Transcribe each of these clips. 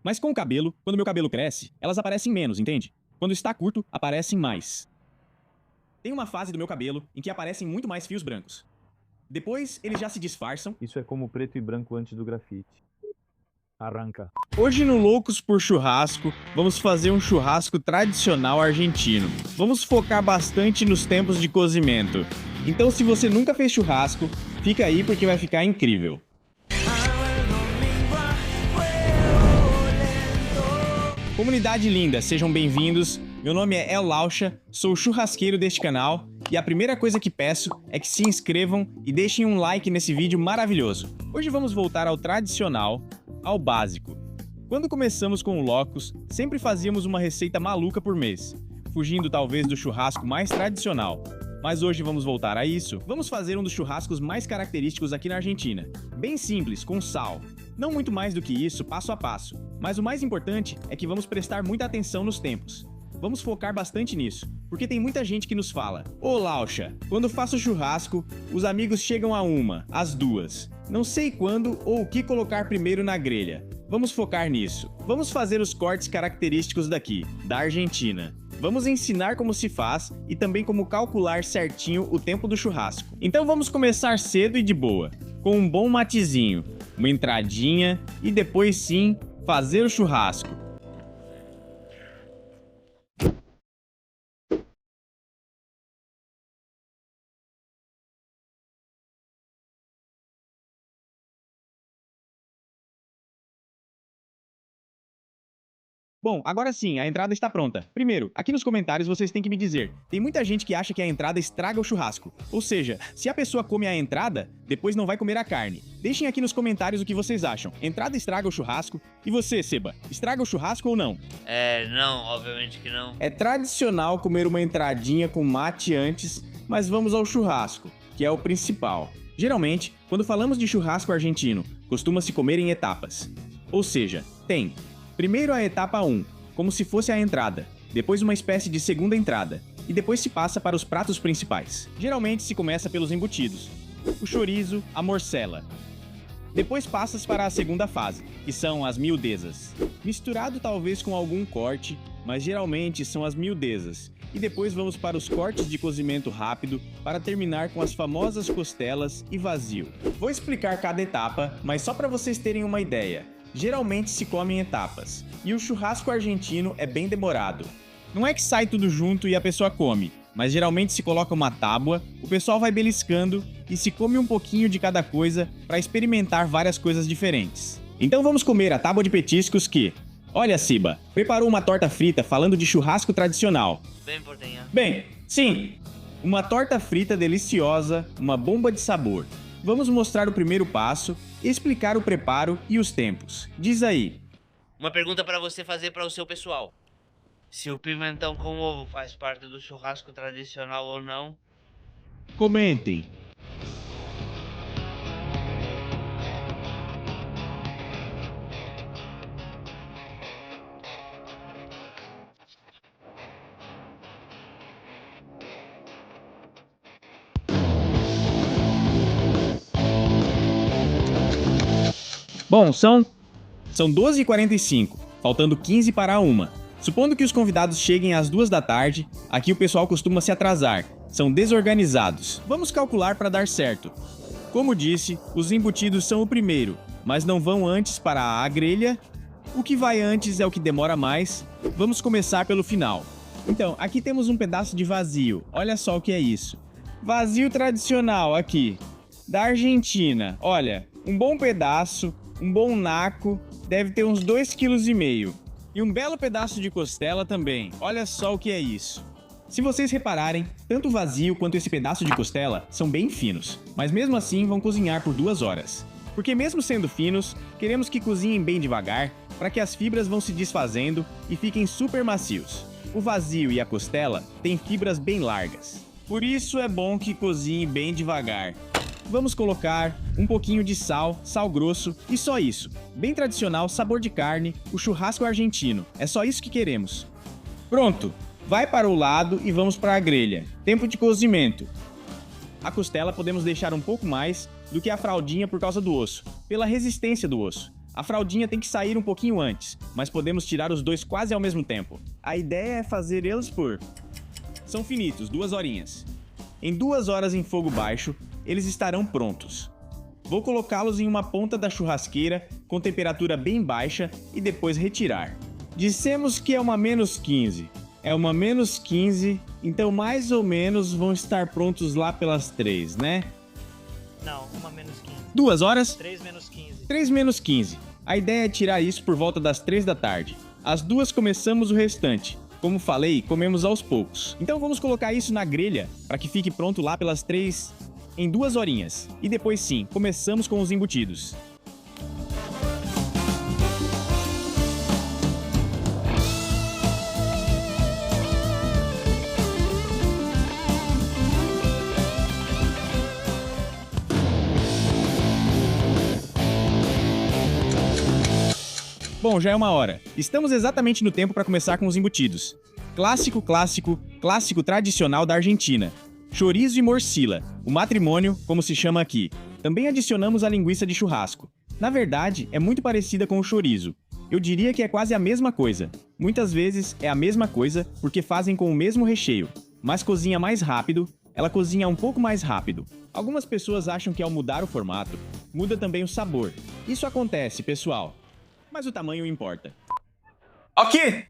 Mas com o cabelo, quando meu cabelo cresce, elas aparecem menos, entende? Quando está curto, aparecem mais. Tem uma fase do meu cabelo em que aparecem muito mais fios brancos. Depois, eles já se disfarçam. Isso é como preto e branco antes do grafite. Arranca. Hoje no Loucos por Churrasco, vamos fazer um churrasco tradicional argentino. Vamos focar bastante nos tempos de cozimento. Então, se você nunca fez churrasco, fica aí porque vai ficar incrível. Comunidade linda, sejam bem-vindos. Meu nome é El Lauscha, sou o churrasqueiro deste canal e a primeira coisa que peço é que se inscrevam e deixem um like nesse vídeo maravilhoso. Hoje vamos voltar ao tradicional, ao básico. Quando começamos com o Loucos, sempre fazíamos uma receita maluca por mês, fugindo talvez do churrasco mais tradicional. Mas hoje vamos voltar a isso. Vamos fazer um dos churrascos mais característicos aqui na Argentina. Bem simples, com sal. Não muito mais do que isso, passo a passo. Mas o mais importante é que vamos prestar muita atenção nos tempos. Vamos focar bastante nisso, porque tem muita gente que nos fala: "Ô Lauscha, quando faço churrasco, os amigos chegam a 1, às 2. Não sei quando ou o que colocar primeiro na grelha." Vamos focar nisso. Vamos fazer os cortes característicos daqui, da Argentina. Vamos ensinar como se faz e também como calcular certinho o tempo do churrasco. Então vamos começar cedo e de boa, com um bom matezinho, uma entradinha e depois sim, fazer o churrasco. Bom, agora sim, a entrada está pronta. Primeiro, aqui nos comentários vocês têm que me dizer. Tem muita gente que acha que a entrada estraga o churrasco. Ou seja, se a pessoa come a entrada, depois não vai comer a carne. Deixem aqui nos comentários o que vocês acham. Entrada estraga o churrasco? E você, Seba, estraga o churrasco ou não? Não, obviamente que não. É tradicional comer uma entradinha com mate antes, mas vamos ao churrasco, que é o principal. Geralmente, quando falamos de churrasco argentino, costuma-se comer em etapas. Ou seja, tem primeiro a etapa 1, como se fosse a entrada, depois uma espécie de segunda entrada, e depois se passa para os pratos principais. Geralmente se começa pelos embutidos, o chorizo, a morcela. Depois passa-se para a segunda fase, que são as miudezas. Misturado talvez com algum corte, mas geralmente são as miudezas. E depois vamos para os cortes de cozimento rápido, para terminar com as famosas costelas e vazio. Vou explicar cada etapa, mas só para vocês terem uma ideia. Geralmente se come em etapas, e o churrasco argentino é bem demorado. Não é que sai tudo junto e a pessoa come, mas geralmente se coloca uma tábua, o pessoal vai beliscando e se come um pouquinho de cada coisa para experimentar várias coisas diferentes. Então vamos comer a tábua de petiscos que... Olha, Siba, preparou uma torta frita falando de churrasco tradicional. Bem, Portenha. Bem, sim, uma torta frita deliciosa, uma bomba de sabor. Vamos mostrar o primeiro passo, explicar o preparo e os tempos. Diz aí. Uma pergunta para você fazer para o seu pessoal. Se o pimentão com ovo faz parte do churrasco tradicional ou não? Comentem. Bom, são 12h45, faltando 15 para 1. Supondo que os convidados cheguem às 2 da tarde, aqui o pessoal costuma se atrasar, são desorganizados. Vamos calcular para dar certo. Como disse, os embutidos são o primeiro, mas não vão antes para a grelha. O que vai antes é o que demora mais. Vamos começar pelo final. Então, aqui temos um pedaço de vazio, olha só o que é isso. Vazio tradicional aqui, da Argentina, olha, um bom pedaço. Um bom naco deve ter uns 2,5 kg. E um belo pedaço de costela também. Olha só o que é isso. Se vocês repararem, tanto o vazio quanto esse pedaço de costela são bem finos, mas mesmo assim vão cozinhar por 2 horas. Porque mesmo sendo finos, queremos que cozinhem bem devagar, para que as fibras vão se desfazendo e fiquem super macios. O vazio e a costela têm fibras bem largas. Por isso é bom que cozinhe bem devagar. Vamos colocar um pouquinho de sal, sal grosso e só isso. Bem tradicional, sabor de carne, o churrasco argentino. É só isso que queremos. Pronto! Vai para o lado e vamos para a grelha. Tempo de cozimento. A costela podemos deixar um pouco mais do que a fraldinha por causa do osso, pela resistência do osso. A fraldinha tem que sair um pouquinho antes, mas podemos tirar os dois quase ao mesmo tempo. A ideia é fazer eles por... São finitos, 2 horinhas. Em 2 horas em fogo baixo, eles estarão prontos. Vou colocá-los em uma ponta da churrasqueira com temperatura bem baixa e depois retirar. Dissemos que é uma -15. É uma -15, então mais ou menos vão estar prontos lá pelas 3, né? Não, uma -15. 2 horas? 3 menos 15. 3 menos 15. A ideia é tirar isso por volta das 3 da tarde. Às 2 começamos o restante. Como falei, comemos aos poucos. Então vamos colocar isso na grelha para que fique pronto lá pelas 3 em 2 horinhas. E depois sim, começamos com os embutidos. Bom, já é 1 hora. Estamos exatamente no tempo para começar com os embutidos. Clássico, clássico, clássico tradicional da Argentina. Chorizo e morcilla, o matrimônio, como se chama aqui. Também adicionamos a linguiça de churrasco. Na verdade, é muito parecida com o chorizo. Eu diria que é quase a mesma coisa. Muitas vezes é a mesma coisa porque fazem com o mesmo recheio. Mas cozinha mais rápido, ela cozinha um pouco mais rápido. Algumas pessoas acham que ao mudar o formato, muda também o sabor. Isso acontece, pessoal. Mas o tamanho importa. Ok!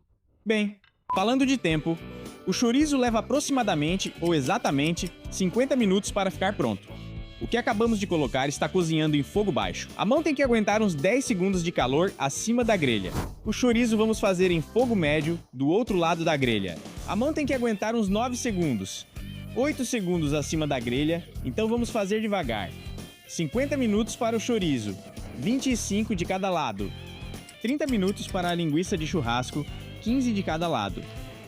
Bem, falando de tempo, o chorizo leva aproximadamente, ou exatamente, 50 minutos para ficar pronto. O que acabamos de colocar está cozinhando em fogo baixo. A mão tem que aguentar uns 10 segundos de calor acima da grelha. O chorizo vamos fazer em fogo médio, do outro lado da grelha. A mão tem que aguentar uns 9 segundos. 8 segundos acima da grelha, então vamos fazer devagar. 50 minutos para o chorizo, 25 de cada lado. 30 minutos para a linguiça de churrasco, 15 de cada lado.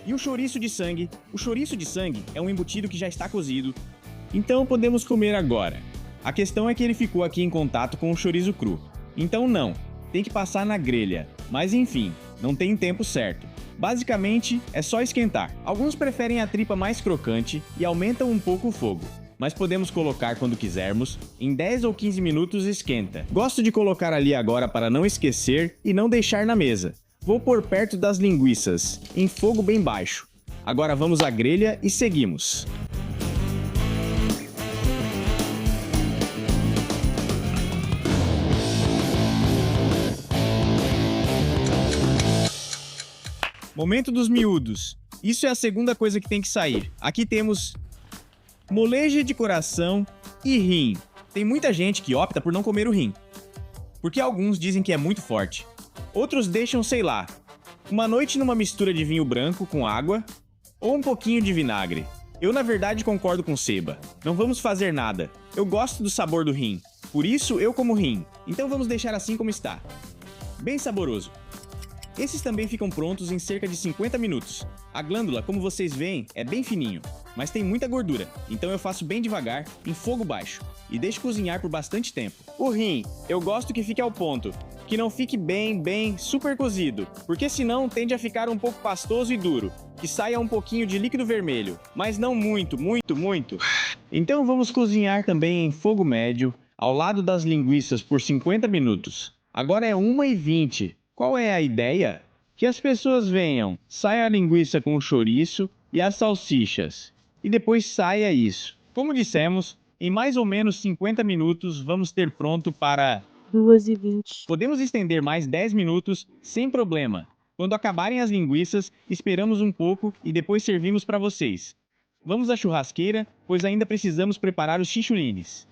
E o chouriço de sangue? O chouriço de sangue é um embutido que já está cozido, então podemos comer agora. A questão é que ele ficou aqui em contato com o chorizo cru. Então não, tem que passar na grelha. Mas enfim, não tem tempo certo. Basicamente, é só esquentar. Alguns preferem a tripa mais crocante e aumentam um pouco o fogo. Mas podemos colocar quando quisermos, em 10 ou 15 minutos esquenta. Gosto de colocar ali agora para não esquecer e não deixar na mesa. Vou pôr perto das linguiças, em fogo bem baixo. Agora vamos à grelha e seguimos. Momento dos miúdos. Isso é a segunda coisa que tem que sair. Aqui temos molejo de coração e rim. Tem muita gente que opta por não comer o rim, porque alguns dizem que é muito forte. Outros deixam, sei lá, uma noite numa mistura de vinho branco com água ou um pouquinho de vinagre. Eu, na verdade, concordo com Seba. Não vamos fazer nada. Eu gosto do sabor do rim, por isso eu como rim. Então vamos deixar assim como está. Bem saboroso. Esses também ficam prontos em cerca de 50 minutos. A glândula, como vocês veem, é bem fininho, mas tem muita gordura, então eu faço bem devagar, em fogo baixo, e deixo cozinhar por bastante tempo. O rim, eu gosto que fique ao ponto, que não fique bem super cozido, porque senão tende a ficar um pouco pastoso e duro, que saia um pouquinho de líquido vermelho, mas não muito. Então vamos cozinhar também em fogo médio, ao lado das linguiças por 50 minutos. Agora é 1h20. Qual é a ideia? Que as pessoas venham, saia a linguiça com o chouriço e as salsichas, e depois saia isso. Como dissemos, em mais ou menos 50 minutos vamos ter pronto para 2h20. Podemos estender mais 10 minutos sem problema. Quando acabarem as linguiças, esperamos um pouco e depois servimos para vocês. Vamos à churrasqueira, pois ainda precisamos preparar os chinchulines.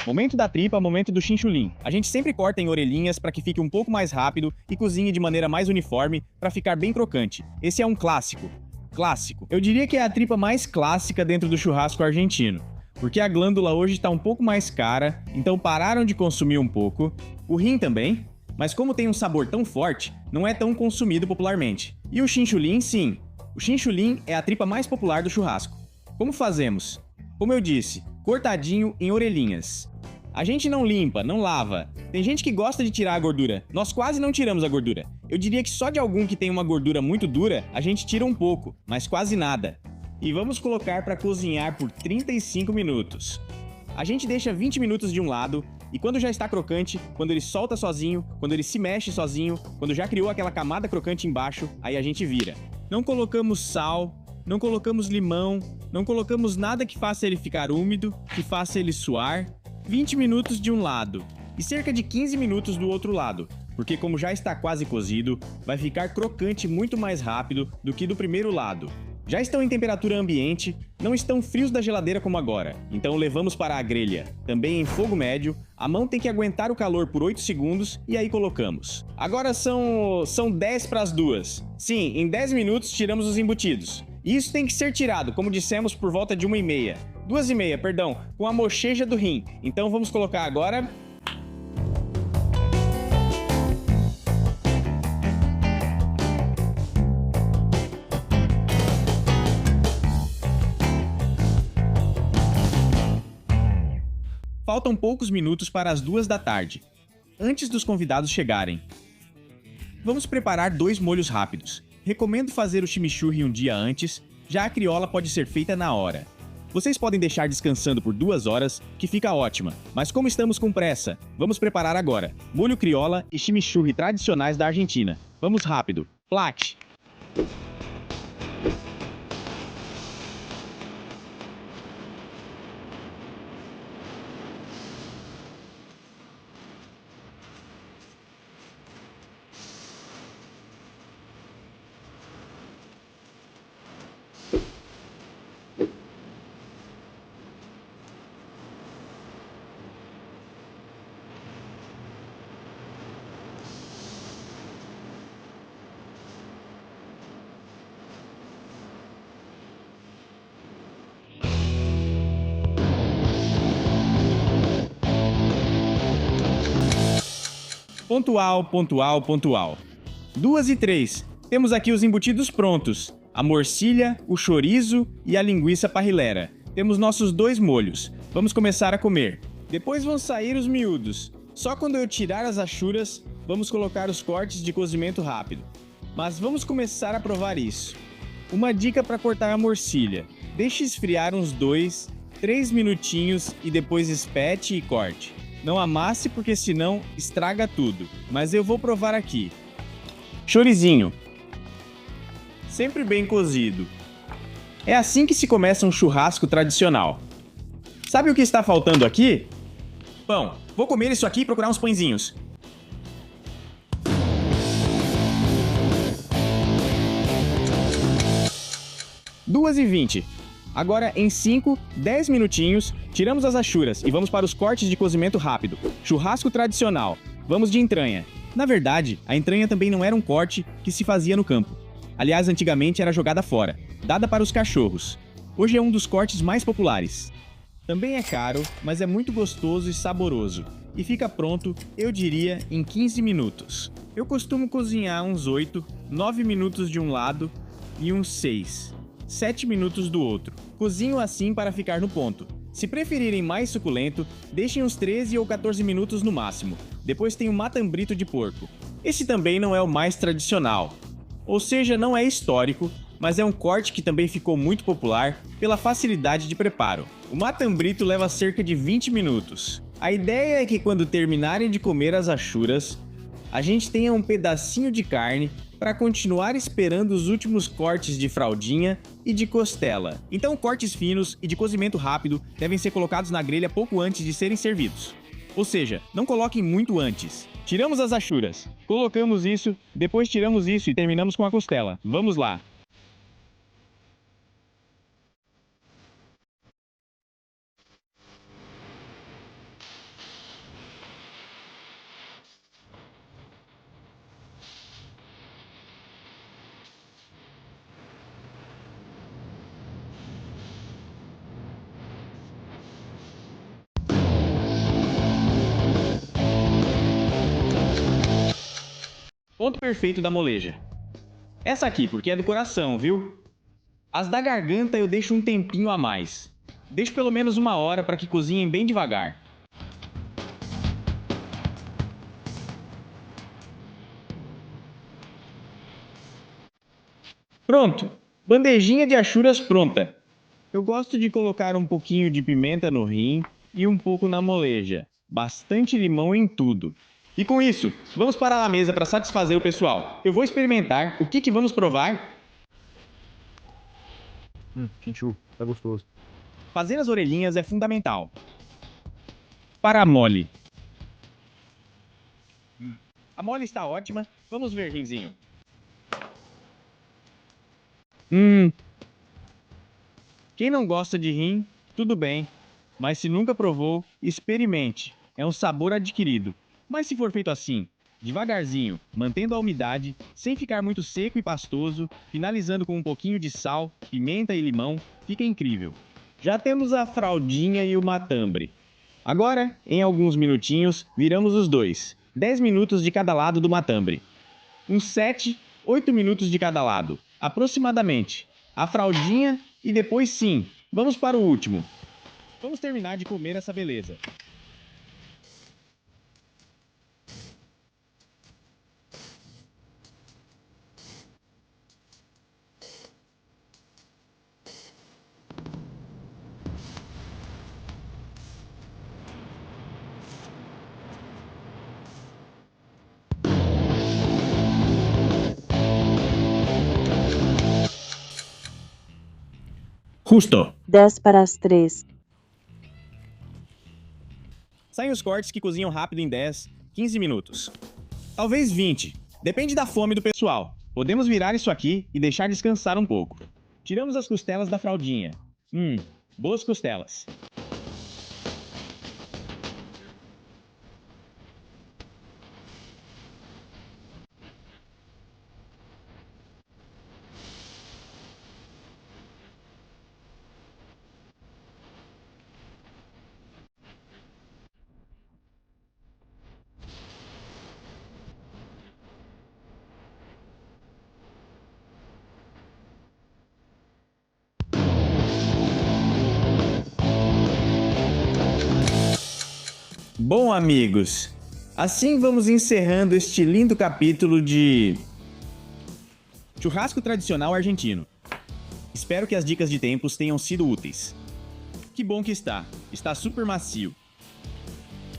Momento da tripa, momento do chinchulin. A gente sempre corta em orelhinhas para que fique um pouco mais rápido e cozinhe de maneira mais uniforme para ficar bem crocante. Esse é um clássico. Eu diria que é a tripa mais clássica dentro do churrasco argentino, porque a glândula hoje está um pouco mais cara, então pararam de consumir um pouco. O rim também, mas como tem um sabor tão forte, não é tão consumido popularmente. E o chinchulin, sim. O chinchulin é a tripa mais popular do churrasco. Como fazemos? Como eu disse, cortadinho em orelhinhas. A gente não limpa, não lava. Tem gente que gosta de tirar a gordura. Nós quase não tiramos a gordura. Eu diria que só de algum que tem uma gordura muito dura, a gente tira um pouco, mas quase nada. E vamos colocar para cozinhar por 35 minutos. A gente deixa 20 minutos de um lado, e quando já está crocante, quando ele solta sozinho, quando ele se mexe sozinho, quando já criou aquela camada crocante embaixo, aí a gente vira. Não colocamos sal, não colocamos limão, não colocamos nada que faça ele ficar úmido, que faça ele suar. 20 minutos de um lado e cerca de 15 minutos do outro lado, porque como já está quase cozido, vai ficar crocante muito mais rápido do que do primeiro lado. Já estão em temperatura ambiente, não estão frios da geladeira como agora, então levamos para a grelha, também em fogo médio, a mão tem que aguentar o calor por 8 segundos e aí colocamos. Agora são 10 para as 2. Sim, em 10 minutos tiramos os embutidos. E isso tem que ser tirado, como dissemos, por volta de 1h30. 2h30, perdão, com a mocheja do rim. Então vamos colocar agora... Faltam poucos minutos para as 2 da tarde, antes dos convidados chegarem. Vamos preparar 2 molhos rápidos. Recomendo fazer o chimichurri um dia antes, já a crioula pode ser feita na hora. Vocês podem deixar descansando por 2 horas, que fica ótima, mas como estamos com pressa, vamos preparar agora. Molho crioula e chimichurri tradicionais da Argentina. Vamos rápido. Plate! Pontual, pontual, pontual. 2h03. Temos aqui os embutidos prontos. A morcilha, o chorizo e a linguiça parrilera. Temos nossos 2 molhos. Vamos começar a comer. Depois vão sair os miúdos. Só quando eu tirar as achuras, vamos colocar os cortes de cozimento rápido. Mas vamos começar a provar isso. Uma dica para cortar a morcilha. Deixe esfriar uns 2, 3 minutinhos e depois espete e corte. Não amasse porque senão estraga tudo, mas eu vou provar aqui. Chorizinho. Sempre bem cozido. É assim que se começa um churrasco tradicional. Sabe o que está faltando aqui? Pão. Vou comer isso aqui e procurar uns pãezinhos. Duas e 20. Agora, em 5, 10 minutinhos, tiramos as achuras e vamos para os cortes de cozimento rápido. Churrasco tradicional. Vamos de entranha. Na verdade, a entranha também não era um corte que se fazia no campo. Aliás, antigamente era jogada fora, dada para os cachorros. Hoje é um dos cortes mais populares. Também é caro, mas é muito gostoso e saboroso. E fica pronto, eu diria, em 15 minutos. Eu costumo cozinhar uns 8, 9 minutos de um lado e uns 6. 7 minutos do outro. Cozinho assim para ficar no ponto. Se preferirem mais suculento, deixem uns 13 ou 14 minutos no máximo. Depois tem o matambrito de porco. Esse também não é o mais tradicional. Ou seja, não é histórico, mas é um corte que também ficou muito popular pela facilidade de preparo. O matambrito leva cerca de 20 minutos. A ideia é que quando terminarem de comer as achuras, a gente tenha um pedacinho de carne para continuar esperando os últimos cortes de fraldinha e de costela. Então cortes finos e de cozimento rápido devem ser colocados na grelha pouco antes de serem servidos. Ou seja, não coloquem muito antes. Tiramos as achuras, colocamos isso, depois tiramos isso e terminamos com a costela. Vamos lá! Ponto perfeito da moleja. Essa aqui, porque é do coração, viu? As da garganta eu deixo um tempinho a mais. Deixo pelo menos 1 hora para que cozinhem bem devagar. Pronto! Bandejinha de achuras pronta! Eu gosto de colocar um pouquinho de pimenta no rim e um pouco na moleja. Bastante limão em tudo. E com isso, vamos para a mesa para satisfazer o pessoal. Eu vou experimentar. O que vamos provar? Chinchu, tá gostoso. Fazer as orelhinhas é fundamental. Para a mole. A mole está ótima. Vamos ver, Rinzinho. Quem não gosta de rim, tudo bem. Mas se nunca provou, experimente. É um sabor adquirido. Mas se for feito assim, devagarzinho, mantendo a umidade, sem ficar muito seco e pastoso, finalizando com um pouquinho de sal, pimenta e limão, fica incrível. Já temos a fraldinha e o matambre. Agora, em alguns minutinhos, viramos os dois. 10 minutos de cada lado do matambre. Uns 7, 8 minutos de cada lado, aproximadamente. A fraldinha e depois sim, vamos para o último. Vamos terminar de comer essa beleza. Justo! 10 para as 3. Saem os cortes que cozinham rápido em 10, 15 minutos. Talvez 20, depende da fome do pessoal. Podemos virar isso aqui e deixar descansar um pouco. Tiramos as costelas da fraldinha. Boas costelas. Bom, amigos, assim vamos encerrando este lindo capítulo de churrasco tradicional argentino. Espero que as dicas de tempos tenham sido úteis. Que bom que está super macio.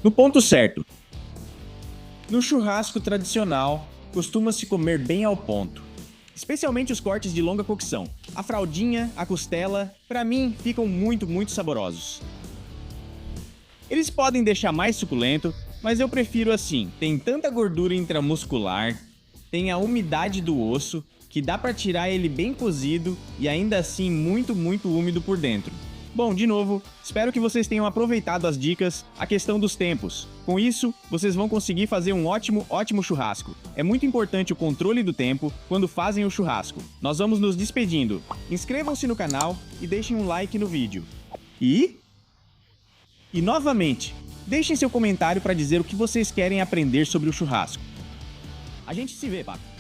No ponto certo. No churrasco tradicional, costuma-se comer bem ao ponto. Especialmente os cortes de longa cocção. A fraldinha, a costela, para mim, ficam muito saborosos. Eles podem deixar mais suculento, mas eu prefiro assim. Tem tanta gordura intramuscular, tem a umidade do osso, que dá para tirar ele bem cozido e ainda assim muito úmido por dentro. Bom, de novo, espero que vocês tenham aproveitado as dicas, a questão dos tempos. Com isso, vocês vão conseguir fazer um ótimo churrasco. É muito importante o controle do tempo quando fazem o churrasco. Nós vamos nos despedindo. Inscrevam-se no canal e deixem um like no vídeo. E novamente, deixem seu comentário para dizer o que vocês querem aprender sobre o churrasco. A gente se vê, papo.